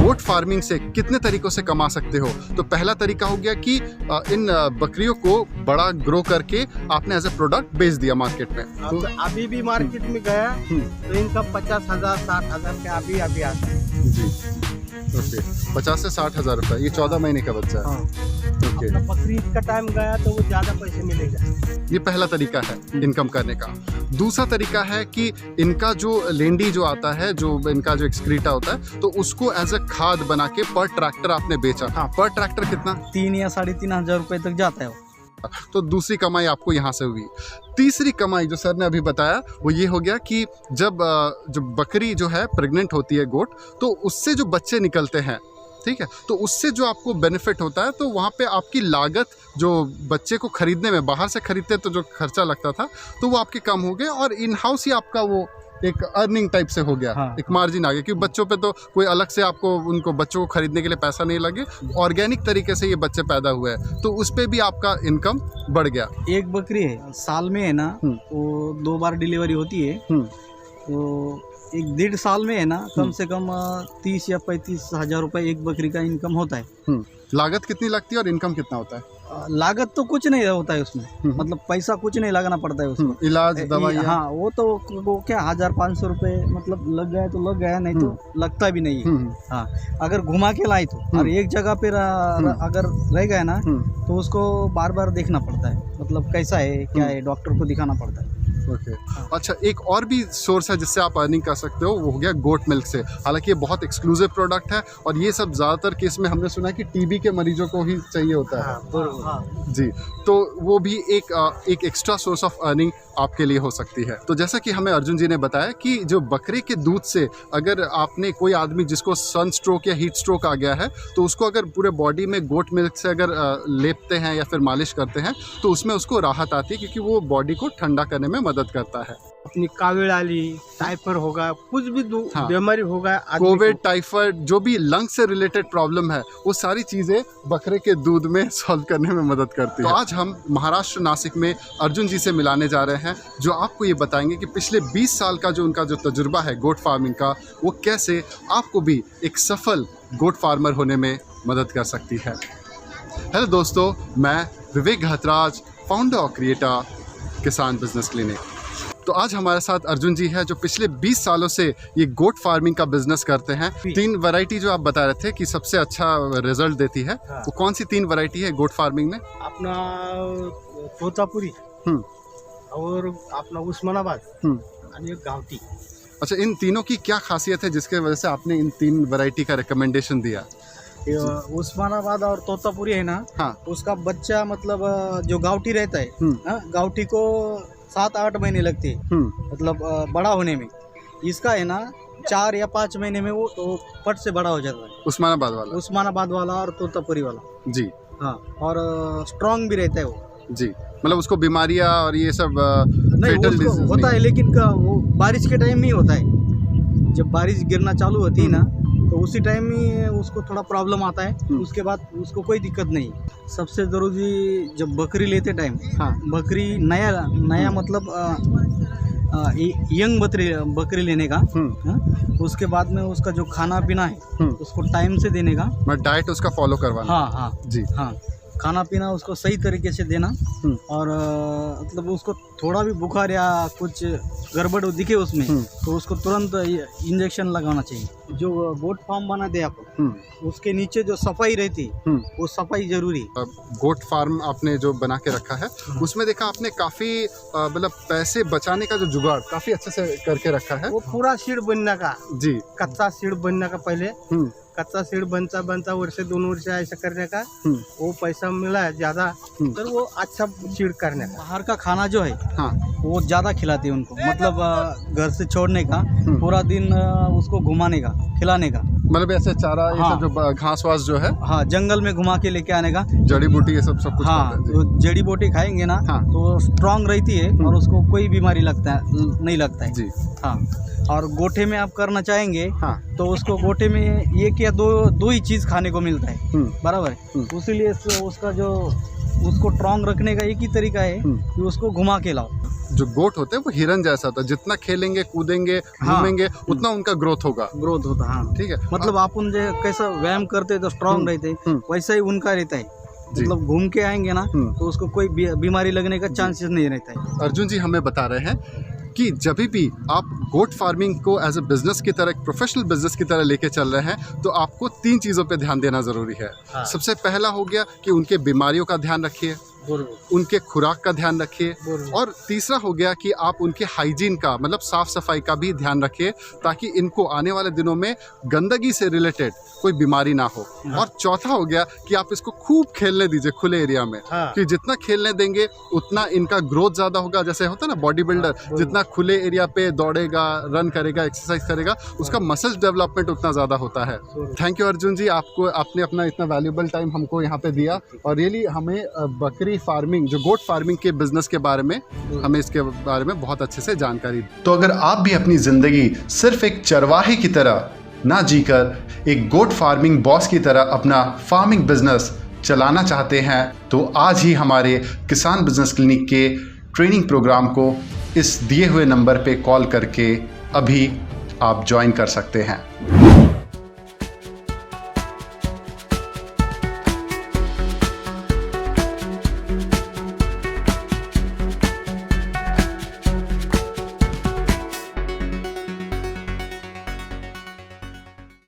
गोट farming से कितने तरीकों से कमा सकते हो। तो पहला तरीका हो गया कि इन बकरियों को बड़ा ग्रो करके आपने एज ए प्रोडक्ट बेच दिया मार्केट में। तो अभी भी मार्केट में गया तो इनका 50,000 60,000 के अभी आता है जी। ओके, 50 से 60,000 रुपये, ये 14 महीने का बच्चा है। हाँ। ओके, अपना बकरीद का टाइम गया तो वो ज़्यादा पैसे मिलेगा। ये पहला तरीका है इनकम करने का। दूसरा तरीका है कि इनका जो लेंडी जो आता है, जो इनका जो एक्सक्रीटा होता है, तो उसको एज अ खाद बना के पर ट्रैक्टर आपने बेचा। हाँ। पर ट्रैक्टर कितना? 3 या 3,500 रुपए तक जाता है वो। तो दूसरी कमाई आपको यहाँ से हुई। तीसरी कमाई जो सर ने अभी बताया वो ये हो गया कि जब जो बकरी जो है प्रेग्नेंट होती है गोट, तो उससे जो बच्चे निकलते हैं, ठीक है, तो उससे जो आपको बेनिफिट होता है, तो वहाँ पे आपकी लागत जो बच्चे को खरीदने में, बाहर से खरीदते तो जो खर्चा लगता था तो वो आपके कम हो गए और इन हाउस ही आपका वो एक अर्निंग टाइप से हो गया। हाँ। एक मार्जिन आ गया क्योंकि बच्चों पे तो कोई अलग से आपको उनको बच्चों को खरीदने के लिए पैसा नहीं लगे, ऑर्गेनिक तरीके से ये बच्चे पैदा हुए हैं, तो उस पे भी आपका इनकम बढ़ गया। एक बकरी है साल में है ना, वो 2 बार डिलीवरी होती है, तो 1-1.5 साल में है ना कम से कम 30 या 35,000 रुपये एक बकरी का इनकम होता है। लागत कितनी लगती है और इनकम कितना होता है? लागत तो कुछ नहीं होता है उसमें, मतलब पैसा कुछ नहीं लगाना पड़ता है उसमें। इलाज दवाई? हाँ, वो क्या 1,000-500 रुपये मतलब लग गया तो लग गया, नहीं तो लगता भी नहीं है। हाँ, अगर घुमा के लाए तो, और एक जगह पे अगर रह गया ना तो उसको बार बार देखना पड़ता है, मतलब कैसा है क्या है, डॉक्टर को दिखाना पड़ता है। ओके। अच्छा, एक और भी सोर्स है जिससे आप अर्निंग कर सकते हो, वो हो गया गोट मिल्क से। हालांकि ये बहुत एक्सक्लूसिव प्रोडक्ट है और ये सब ज़्यादातर केस में हमने सुना है कि टीबी के मरीजों को ही चाहिए होता है। हाँ। जी, तो वो भी एक एक्स्ट्रा सोर्स ऑफ अर्निंग आपके लिए हो सकती है। तो जैसा कि हमें अर्जुन जी ने बताया कि जो बकरे के दूध से अगर आपने कोई आदमी जिसको सन स्ट्रोक या हीट स्ट्रोक आ गया है, तो उसको अगर पूरे बॉडी में गोट मिल्क से अगर लेपते हैं या फिर मालिश करते हैं तो उसमें उसको राहत आती है, क्योंकि वो बॉडी को ठंडा करने में मदद करता है। अपनी कावड़ आली, टाइफर होगा, कुछ भी हाँ। बीमारी होगा, कोविड, टाइफाइड, जो भी लंग से रिलेटेड प्रॉब्लम है, वो सारी चीज़ें बकरे के दूध में सॉल्व करने में मदद करती है। तो आज हम महाराष्ट्र नासिक में अर्जुन जी से मिलाने जा रहे हैं, जो आपको ये बताएंगे कि पिछले 20 साल का जो उनका जो तजुर्बा है गोट फार्मिंग का, वो कैसे आपको भी एक सफल गोट फार्मर होने में मदद कर सकती है। हेलो दोस्तों, मैं विवेक घतराज, फाउंडर और क्रिएटर किसान बिजनेस क्लिनिक। तो आज हमारे साथ अर्जुन जी है, जो पिछले 20 सालों से ये गोट फार्मिंग का बिजनेस करते हैं। 3 वैरायटी जो आप बता रहे थे कि सबसे अच्छा रिजल्ट देती है, हाँ। वो कौन सी 3 वैरायटी है गोट फार्मिंग में? अपना तोतापुरी और अपना उस्मानाबाद और एक गावटी। अच्छा, इन तीनों की क्या खासियत है जिसके वजह से आपने इन 3 वैरायटी का रिकमेंडेशन दिया? उस्मानाबाद और तोतापुरी है ना, हाँ। उसका बच्चा मतलब जो गावटी रहता है, गावटी को 7-8 महीने लगते हैं मतलब बड़ा होने में। इसका है ना 4 या 5 महीने में वो तो फट से बड़ा हो जाता है। उस्मानाबाद वाला और तोतापुरी वाला जी। हाँ, और स्ट्रॉन्ग भी रहता है वो जी, मतलब उसको बीमारियां और ये सब नहीं होता है, लेकिन वो बारिश के टाइम में ही होता है। जब बारिश गिरना चालू होती है ना, तो उसी टाइम में उसको थोड़ा प्रॉब्लम आता है। उसके बाद उसको कोई दिक्कत नहीं। सबसे ज़रूरी जब बकरी लेते टाइम, हाँ, बकरी नया मतलब यंग बकरी लेने का, उसके बाद में उसका जो खाना पीना है उसको टाइम से देने का, डाइट उसका फॉलो करवाना। हाँ जी, हाँ, खाना पीना उसको सही तरीके से देना, और मतलब उसको थोड़ा भी बुखार या कुछ गड़बड़ दिखे उसमें तो उसको तुरंत इंजेक्शन लगाना चाहिए। जो गोट फार्म बना दे आप, उसके नीचे जो सफाई रहती है वो सफाई जरूरी। गोट फार्म आपने जो बना के रखा है, उसमें देखा आपने काफ़ी मतलब पैसे बचाने का जो जुगाड़ काफ़ी अच्छे से करके रखा है। वो पूरा सीड बनने का, जी, कच्चा सीड बनने का, पहले कच्चा सीड बनता वर्ष 2 वर्ष ऐसा करने का, वो पैसा मिला है ज़्यादा, तो वो अच्छा सीड करने का। बाहर का खाना जो है, हाँ, वो ज़्यादा खिलाते हैं उनको, मतलब घर से छोड़ने का, पूरा दिन उसको घुमाने का, खिलाने का, मतलब ऐसे चारा, हाँ, ये सब जो घास वास जो है, हाँ, जंगल में घुमा के लेके आने का, जड़ी बूटी ये सब कुछ। हाँ, तो जड़ी बूटी खाएंगे ना, हाँ, तो स्ट्रांग रहती है और उसको कोई बीमारी नहीं लगता है जी। हाँ, और गोठे में आप करना चाहेंगे, हाँ, तो उसको गोठे में 1 या 2 ही चीज़ खाने को मिलता है, बराबर है। इसीलिए उसका जो उसको स्ट्रॉन्ग रखने का एक ही तरीका है कि उसको घुमा के लाओ। जो गोट होते हैं वो हिरन जैसा होता है, जितना खेलेंगे कूदेंगे घूमेंगे उतना उनका ग्रोथ होगा। ग्रोथ होता, हाँ ठीक है। मतलब अपन जो कैसा व्यायाम करते तो स्ट्रांग रहते, वैसा ही उनका रहता है। मतलब घूम के आएंगे ना तो उसको कोई बीमारी लगने का चांसेस नहीं रहता है। अर्जुन जी हमें बता रहे हैं कि जब भी आप गोट फार्मिंग को एज ए बिजनेस की तरह, एक प्रोफेशनल बिजनेस की तरह लेके चल रहे हैं तो आपको 3 चीज़ों पे ध्यान देना ज़रूरी है। सबसे पहला हो गया कि उनके बीमारियों का ध्यान रखिए, उनके खुराक का ध्यान रखिए, और तीसरा हो गया कि आप उनके हाइजीन का मतलब साफ सफाई का भी ध्यान रखिए ताकि इनको आने वाले दिनों में गंदगी से रिलेटेड कोई बीमारी ना हो। और चौथा हो गया कि आप इसको खूब खेलने दीजिए खुले एरिया में, कि जितना खेलने देंगे उतना इनका ग्रोथ ज़्यादा होगा। जैसे होता है ना बॉडी बिल्डर, जितना खुले एरिया पे दौड़ेगा, रन करेगा, एक्सरसाइज करेगा, उसका मसल्स डेवलपमेंट उतना ज़्यादा होता है। थैंक यू अर्जुन जी, आपने अपना इतना वैल्यूएबल टाइम हमको यहाँ पे दिया और रियली हमें बकरी फार्मिंग, जो गोट फार्मिंग के बिजनेस के बारे में, हमें इसके बारे में बहुत अच्छे से जानकारी दी। तो अगर आप भी अपनी ज़िंदगी सिर्फ एक चरवाहे की तरह ना जीकर एक गोट फार्मिंग बॉस की तरह अपना फार्मिंग बिजनेस चलाना चाहते हैं तो आज ही हमारे किसान बिजनेस क्लिनिक के ट्रेनिंग प्रोग्राम को इस दिए हुए नंबर पे कॉल करके अभी आप ज्वाइन कर सकते हैं।